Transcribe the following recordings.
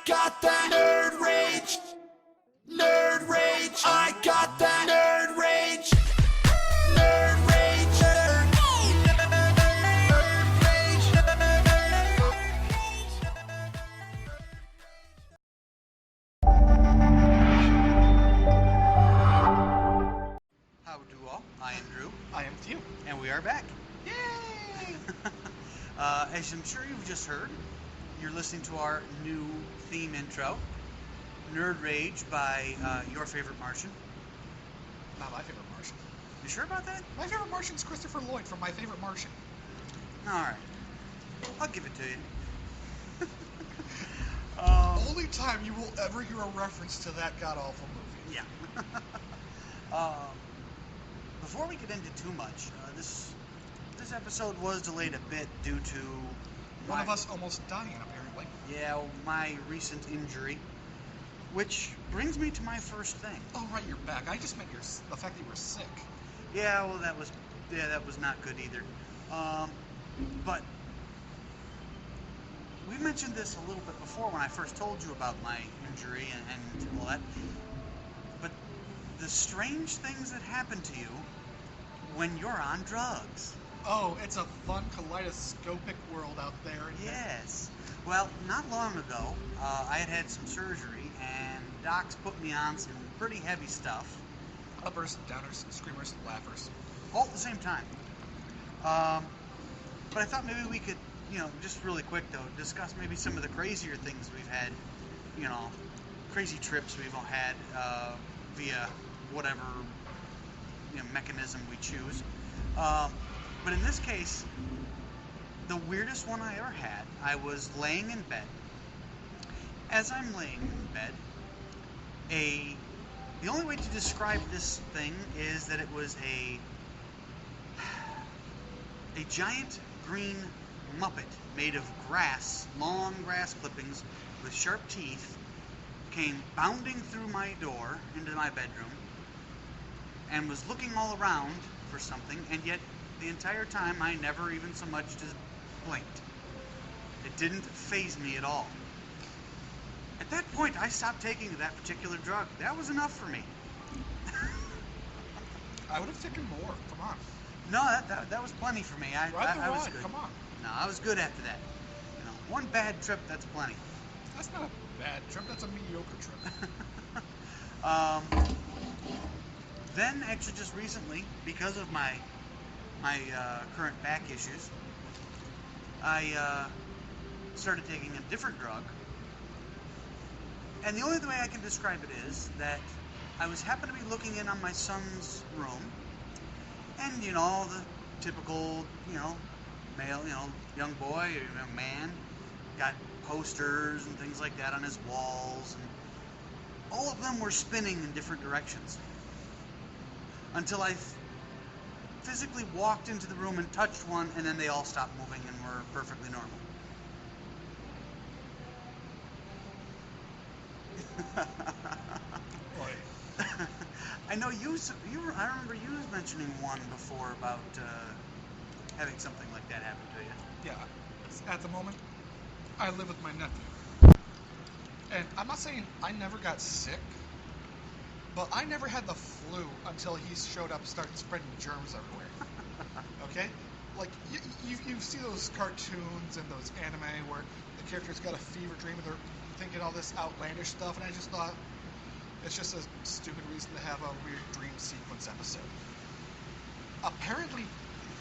got that nerd rage. Nerd rage. I got that nerd rage. Nerd rage. How do all? I am Drew, I am Theo. and we are back. Yay! As I'm sure you've just heard, you're listening to our new theme intro, Nerd Rage by your favorite Martian. Not my favorite Martian. You sure about that? My favorite Martian is Christopher Lloyd from My Favorite Martian. Alright. I'll give it to you. Only time you will ever hear a reference to that god-awful movie. Yeah. Before we get into too much, this episode was delayed a bit due to One of us almost dying, apparently. Yeah, my recent injury, which brings me to my first thing. Oh, right, you're back. I just meant the fact that you were sick. Yeah, well, that was not good either. But we mentioned this a little bit before when I first told you about my injury and all that. But the strange things that happen to you when you're on drugs. Oh, it's a fun kaleidoscopic world out there. Yes. Well, not long ago, I had some surgery, and docs put me on some pretty heavy stuff. Uppers, downers, screamers, laughers. All at the same time. But I thought maybe we could, just really quick though, discuss maybe some of the crazier things we've had, crazy trips we've all had via whatever mechanism we choose. But in this case, the weirdest one I ever had, I was laying in bed. As I'm laying in bed, the only way to describe this thing is that it was a giant green Muppet made of grass, long grass clippings with sharp teeth, came bounding through my door into my bedroom and was looking all around for something, and yet the entire time I never even so much as blinked. It didn't faze me at all. At that point, I stopped taking that particular drug. That was enough for me. I would have taken more. Come on. No, that was plenty for me. I was good. Come on. No, I was good after that. One bad trip, that's plenty. That's not a bad trip. That's a mediocre trip. Then, actually, just recently, because of my current back issues, I started taking a different drug. And the only way I can describe it is that I happened to be looking in on my son's room, and the typical male, young boy or man, got posters and things like that on his walls, and all of them were spinning in different directions until I physically walked into the room and touched one, and then they all stopped moving and were perfectly normal. I know I remember you mentioning one before about having something like that happen to you. Yeah. At the moment, I live with my nephew. And I'm not saying I never got sick, but I never had the flu until he showed up, started spreading germs everywhere. Okay? Like, you see those cartoons and those anime where the character's got a fever dream and they're thinking all this outlandish stuff, and I just thought, it's just a stupid reason to have a weird dream sequence episode. Apparently,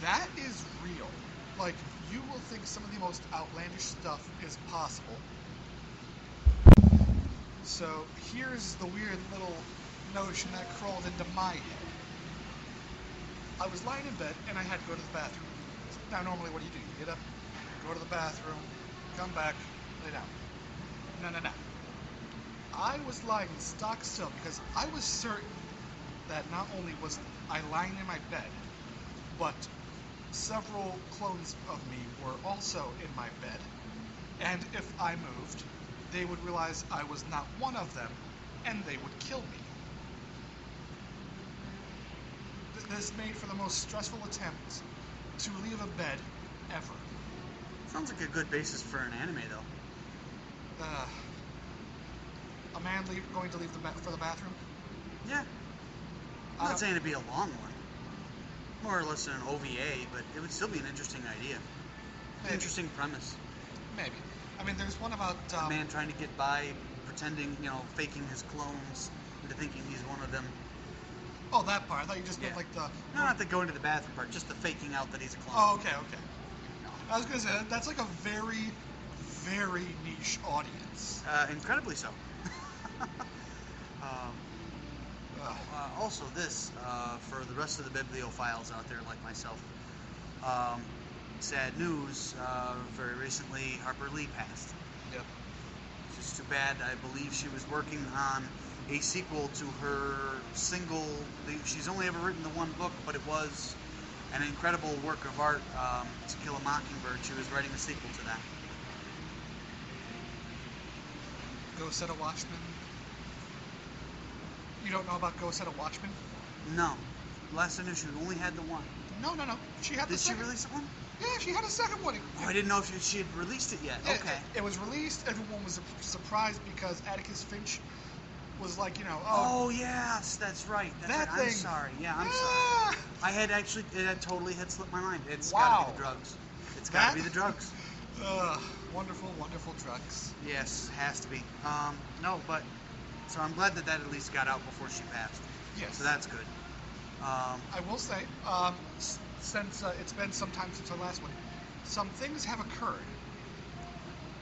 that is real. Like, you will think some of the most outlandish stuff is possible. So, here's the weird little notion that crawled into my head. I was lying in bed, and I had to go to the bathroom. Now, normally, what do? You get up, go to the bathroom, come back, lay down. No. I was lying stock still because I was certain that not only was I lying in my bed, but several clones of me were also in my bed, and if I moved, they would realize I was not one of them, and they would kill me. This made for the most stressful attempt to leave a bed ever. Sounds like a good basis for an anime, though. a man going to leave for the bathroom. Yeah. I'm not saying it'd be a long one. More or less an OVA, but it would still be an interesting idea. An interesting premise. Maybe. I mean, there's one about A man trying to get by, pretending, faking his clones into thinking he's one of them. Oh, that part. I thought you just meant like the. No, not the going to the bathroom part, just the faking out that he's a clone. Oh, okay. I was gonna say that's like a very, very niche audience. Incredibly so. Also, this for the rest of the bibliophiles out there like myself. Sad news. Very recently, Harper Lee passed. Yep. It's just too bad. I believe she was working on a sequel to her single. She's only ever written the one book, but it was an incredible work of art. To Kill a Mockingbird. She was writing a sequel to that. Go Set a Watchman. You don't know about Go Set a Watchman? No. Last I knew, she only had the one. No. She had the Did she second. release one? Yeah, she had a second one. Oh, I didn't know if she had released it yet. Okay. It was released. Everyone was surprised because Atticus Finch was like, Oh, yes, that's right. That right. thing. I'm sorry. Yeah, I'm Yeah. sorry. It totally had slipped my mind. It's Wow. gotta be the drugs. It's gotta be the drugs. Wonderful, wonderful drugs. Yes, has to be. So I'm glad that at least got out before she passed. Yes. So that's good. I will say, since it's been some time since our last one, some things have occurred.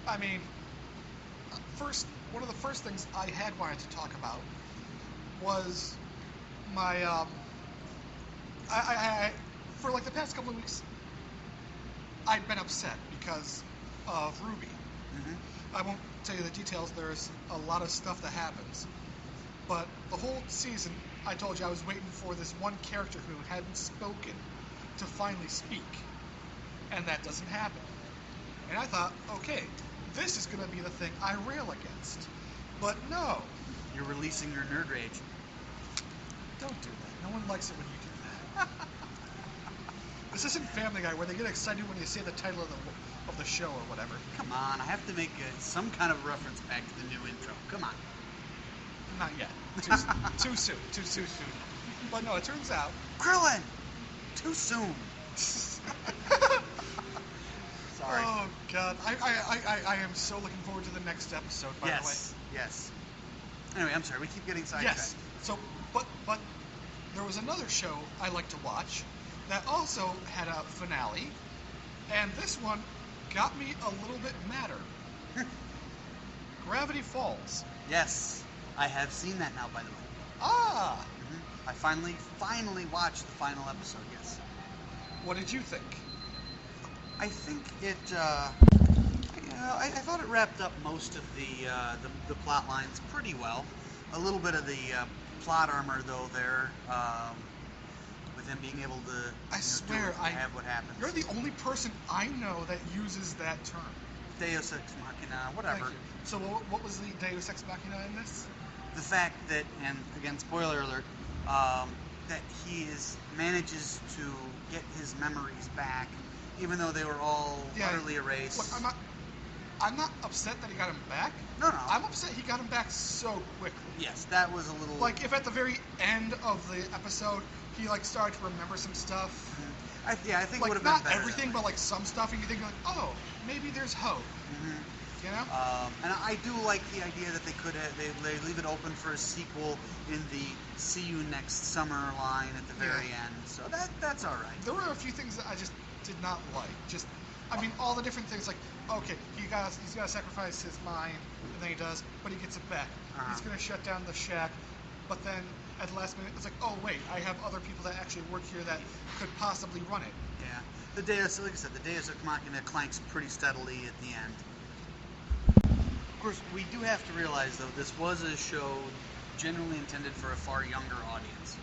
I mean, one of the first things I had wanted to talk about was my, I for like the past couple of weeks, I'd been upset because of Ruby. Mm-hmm. I won't tell you the details. There's a lot of stuff that happens. But the whole season, I told you I was waiting for this one character who hadn't spoken to finally speak. And that doesn't happen. And I thought, okay, this is going to be the thing I rail against. But no. You're releasing your nerd rage. Don't do that. No one likes it when you do that. This isn't Family Guy where they get excited when you say the title of the show or whatever. Come on, I have to make some kind of reference back to the new intro. Come on. Not yet. Too soon. Too soon. But no, it turns out. Krillin! Too soon. Sorry. Oh God, I am so looking forward to the next episode. By the way. Yes. Anyway, I'm sorry. We keep getting sidetracked. Yes. So, but there was another show I like to watch that also had a finale, and this one got me a little bit madder. Gravity Falls. Yes, I have seen that now. By the way. Ah. Mm-hmm. I finally watched the final episode. Yes. What did you think? I think it. I thought it wrapped up most of the plot lines pretty well. A little bit of the plot armor though there, with him being able to. I swear, have what happens. You're the only person I know that uses that term. Deus Ex Machina, whatever. Thank you. So what was the Deus Ex Machina in this? The fact that, and again, spoiler alert, that he manages to get his memories back, even though they were all utterly erased. Look, I'm not upset that he got him back. No. I'm upset he got him back so quickly. Yes, that was a little. Like if at the very end of the episode he started to remember some stuff. I think like it would have not been better everything, but like some stuff, and you think like, oh, maybe there's hope. Mm-hmm. You know? And I do like the idea that they could they leave it open for a sequel in the "See You Next Summer" line at the very end. So that's all right. There were a few things that I just did not like. I mean, all the different things like, okay, he's got to sacrifice his mind, and then he does, but he gets it back. He's going to shut down the shack, but then at the last minute, it's like, oh wait, I have other people that actually work here that could possibly run it. Yeah, like I said, the Deus Ex Machina clanks pretty steadily at the end. Of course, we do have to realize though, this was a show generally intended for a far younger audience.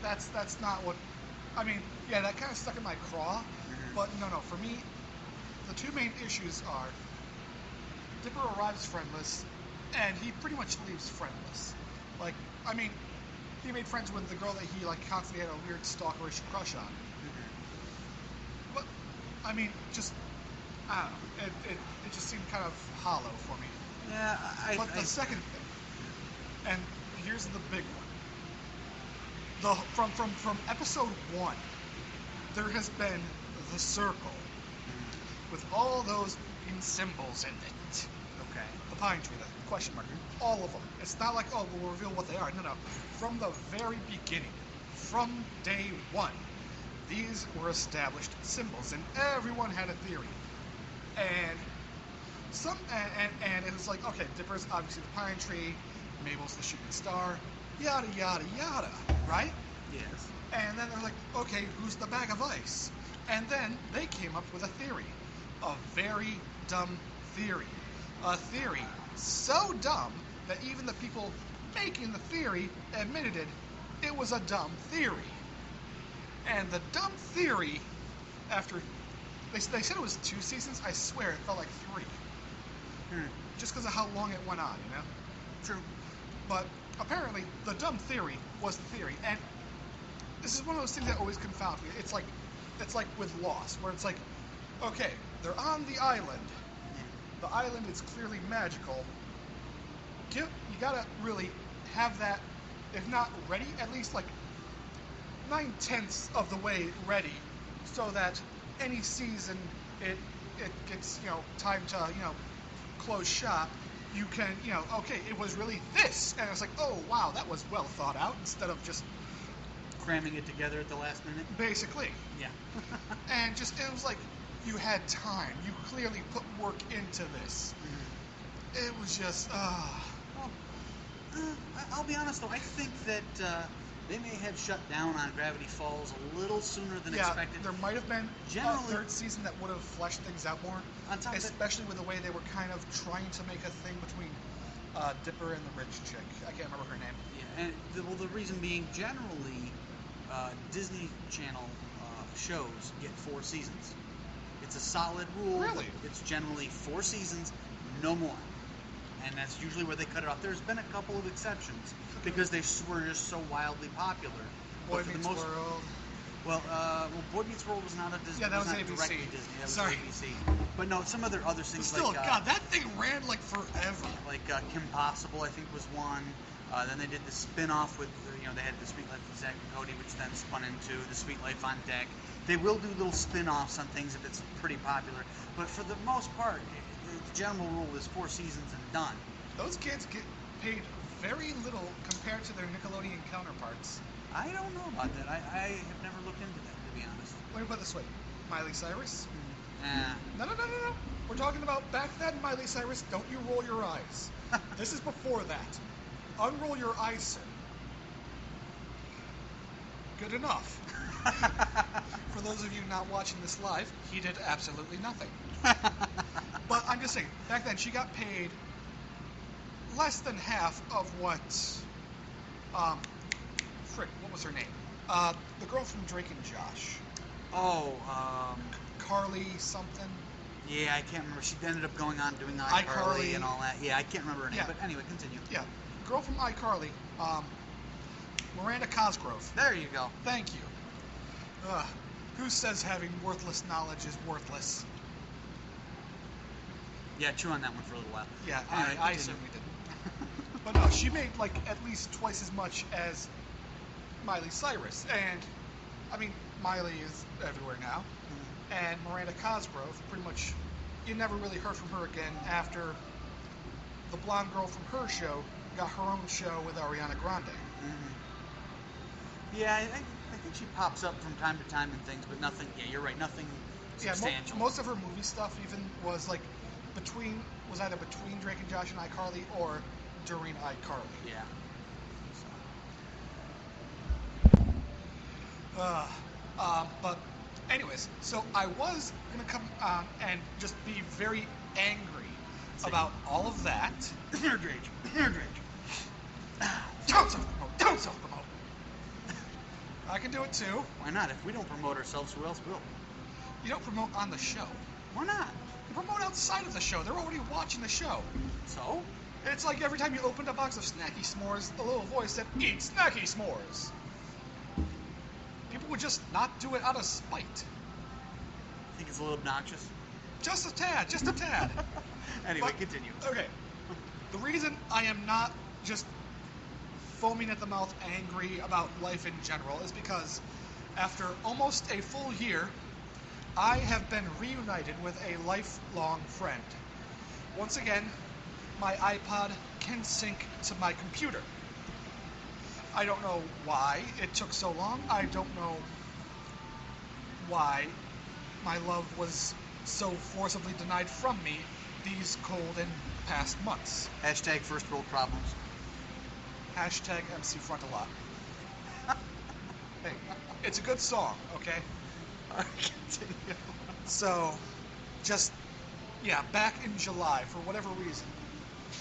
That's not what. I mean, yeah, that kind of stuck in my craw, but no. For me, the two main issues are Dipper arrives friendless, and he pretty much leaves friendless. Like, I mean, he made friends with the girl that he constantly had a weird stalkerish crush on. But I mean, I don't know. It just seemed kind of hollow for me. Yeah, But the second thing, And here's the big one. From episode 1, there has been the circle with all those symbols in it. Okay. The pine tree, the question mark, all of them. It's not like, oh, we'll reveal what they are. No. From the very beginning, from day 1, these were established symbols, and everyone had a theory. And and it was like, okay, Dipper's obviously the pine tree, Mabel's the shooting star, yada yada yada, right? Yes. And then they're like, okay, who's the bag of ice? And then they came up with a theory. A very dumb theory. A theory so dumb that even the people making the theory admitted it was a dumb theory. And the dumb theory, after, they said it was 2 seasons, I swear it felt like 3. Just because of how long it went on, you know? True. But apparently, the dumb theory was the theory. And this is one of those things that always confound me. It's like with Lost, where it's like, okay, they're on the island. The island is clearly magical. You gotta really have that, if not ready, at least like 9/10 of the way ready, so that any season it gets, time to, close shop. You can, okay, it was really this, and it's like, oh wow, that was well thought out, instead of just cramming it together at the last minute. Basically. Yeah. And just, it was like, you had time. You clearly put work into this. Mm-hmm. It was just, Well, I'll be honest though, I think that they may have shut down on Gravity Falls a little sooner than expected. There might have been Generally, a 3rd season that would have fleshed things out more. On top of especially with the way they were kind of trying to make a thing between Dipper and the rich chick. I can't remember her name. Yeah, and the reason being, generally, Disney Channel shows get 4 seasons. It's a solid rule. Really? It's generally 4 seasons, no more. And that's usually where they cut it off. There's been a couple of exceptions because they were just so wildly popular. Boy Meets World. Well, Boy Meets World was not a Disney. Yeah, that was not ABC. Directly Disney. That was Sorry. ABC. But no, some other things Still, like God, that thing ran like forever. like Kim Possible, I think, was one. Then they did the spin-off with, they had the Sweet Life of Zack and Cody, which then spun into the Sweet Life on Deck. They will do little spin-offs on things if it's pretty popular. But for the most part, the general rule is 4 seasons and done. Those kids get paid very little compared to their Nickelodeon counterparts. I don't know about that. I have never looked into that, to be honest. Let me put it this way. Miley Cyrus? Nah. No. We're talking about back then, Miley Cyrus. Don't you roll your eyes. This is before that. Unroll your eyes, sir. Good enough. For those of you not watching this live, he did absolutely nothing. But I'm just saying, back then she got paid less than half of what, what was her name? The girl from Drake and Josh. Oh, Carly something. Yeah, I can't remember. She ended up going on doing iCarly and all that. Yeah, I can't remember her name, Yeah. but anyway, continue. Yeah, girl from iCarly, Miranda Cosgrove. There you go. Thank you. Who says having worthless knowledge is worthless? Yeah, chew on that one for a little while. Yeah, Anyway, I continue. certainly didn't. But no, she made like at least twice as much as Miley Cyrus. And, I mean, Miley is everywhere now. And Miranda Cosgrove, pretty much, you never really heard from her again after the blonde girl from her show got her own show with Ariana Grande. Mm-hmm. Yeah, I think she pops up from time to time in things, but nothing, yeah, you're right, nothing substantial. Most of her movie stuff even was like was either between Drake and Josh and iCarly or during iCarly. Yeah. But anyways, so I was gonna come on and just be very angry about all of that. Nerd rage. Don't self-promote. I can do it too. Why not? If we don't promote ourselves, who else will? You don't promote on the show. Why not? You promote outside of the show. They're already watching the show. So? It's like every time you opened a box of Snacky S'mores, the little voice said, "Eat Snacky S'mores." People would just not do it out of spite. I think it's a little obnoxious. Just a tad. Anyway, But, continue. Okay. The reason I am not just foaming at the mouth, angry about life in general, is because after almost a full year, I have been reunited with a lifelong friend. Once again, my iPod can sync to my computer. I don't know why it took so long. I don't know why my love was so forcibly denied from me these cold and past months. Hashtag first world problems. Hashtag MC Frontalot. Hey, it's a good song, okay? Continue. So, back in July, for whatever reason,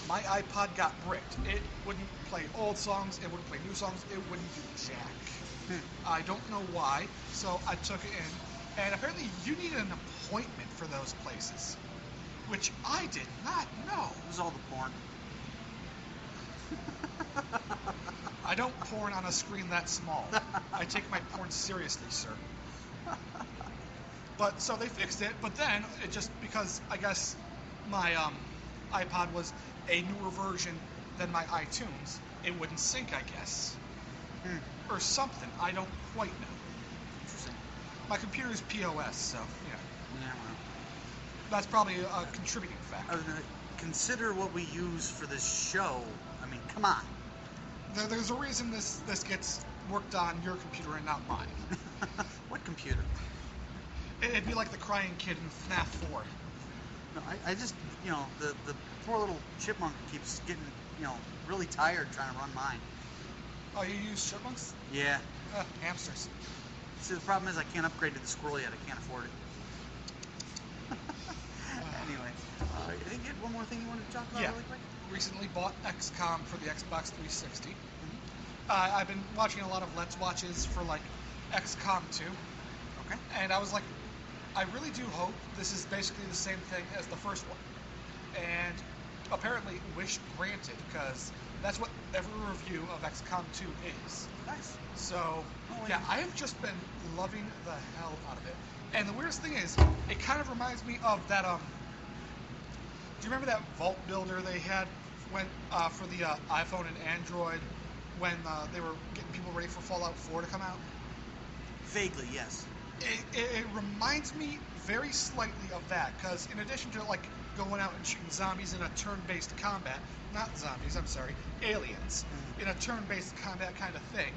my iPod got bricked. It wouldn't play old songs, it wouldn't play new songs, it wouldn't do jack. I don't know why, so I took it in, and apparently you need an appointment for those places, which I did not know. It was all the porn. I don't porn on a screen that small. I take my porn seriously, sir. But so they fixed it, but then it just, because I guess my iPod was a newer version than my iTunes, it wouldn't sync, I guess. Or something. I don't quite know. Interesting. My computer's POS, so yeah. Yeah, well. That's probably a contributing factor. Consider what we use for this show. I mean, come on. There's a reason this gets worked on your computer and not mine. What computer? It'd be like the crying kid in FNAF 4. No, I just, the poor little chipmunk keeps getting, really tired trying to run mine. Oh, you use chipmunks? Yeah. Hamsters. See, the problem is I can't upgrade to the squirrel yet. I can't afford it. Anyway, I think you had one more thing you wanted to talk about really quick? Recently bought XCOM for the Xbox 360. I've been watching a lot of Let's Watches for like XCOM 2. Okay. And I was like, I really do hope this is basically the same thing as the first one. And apparently, wish granted, because that's what every review of XCOM 2 is. Nice. So, I have just been loving the hell out of it. And the weirdest thing is, it kind of reminds me of that, do you remember that vault builder they had when for the iPhone and Android when they were getting people ready for Fallout 4 to come out? Vaguely, yes. It reminds me very slightly of that, because in addition to like going out and shooting zombies in a turn-based combat, not zombies, I'm sorry, aliens, in a turn-based combat kind of thing,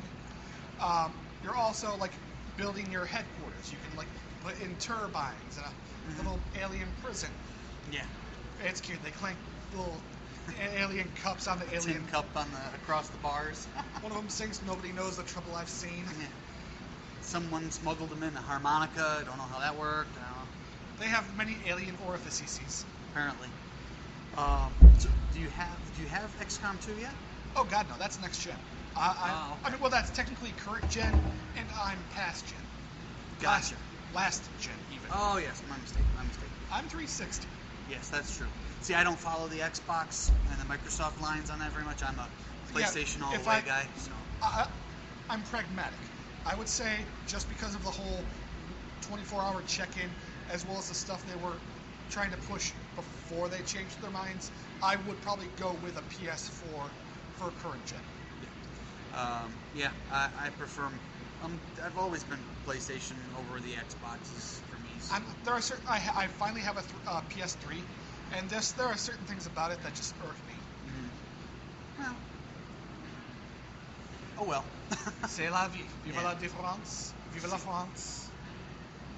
you're also like building your headquarters. You can like put in turbines and a little alien prison. Yeah. It's cute. They clank little alien cups on the alien. Tin cup on across the bars. One of them sings "Nobody Knows the Trouble I've Seen." Yeah. Someone smuggled them in a harmonica. I don't know how that worked. I don't know. They have many alien orifices. Apparently. So do you have XCOM 2 yet? Oh God, no. That's next gen. Okay. I mean, well, that's technically current gen, and I'm past gen. Gotcha. Last gen, even. Oh yes, my mistake. I'm 360. Yes, that's true. See, I don't follow the Xbox and the Microsoft lines on that very much. I'm a PlayStation all the way guy. So I'm pragmatic. I would say just because of the whole 24-hour check-in, as well as the stuff they were trying to push before they changed their minds, I would probably go with a PS4 for current gen. I prefer. I've always been PlayStation over the Xboxes for me. So. I finally have a PS3, and there are certain things about it that just irk me. Well. Oh well. C'est la vie. Vive la différence. Vive la France.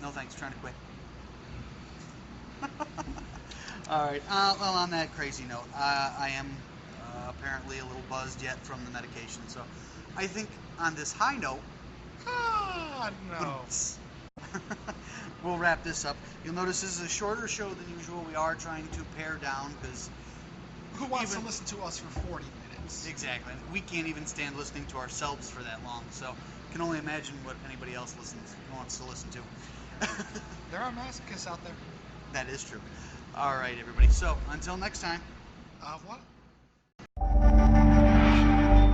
No thanks. Trying to quit. All right. Well, on that crazy note, I am apparently a little buzzed yet from the medication. So, I think on this high note. No. We'll wrap this up. You'll notice this is a shorter show than usual. We are trying to pare down because. Who wants to listen to us for 40 minutes? Exactly. We can't even stand listening to ourselves for that long. So, can only imagine what anybody else wants to listen to. There are masochists out there. That is true. All right, everybody. So, until next time. What?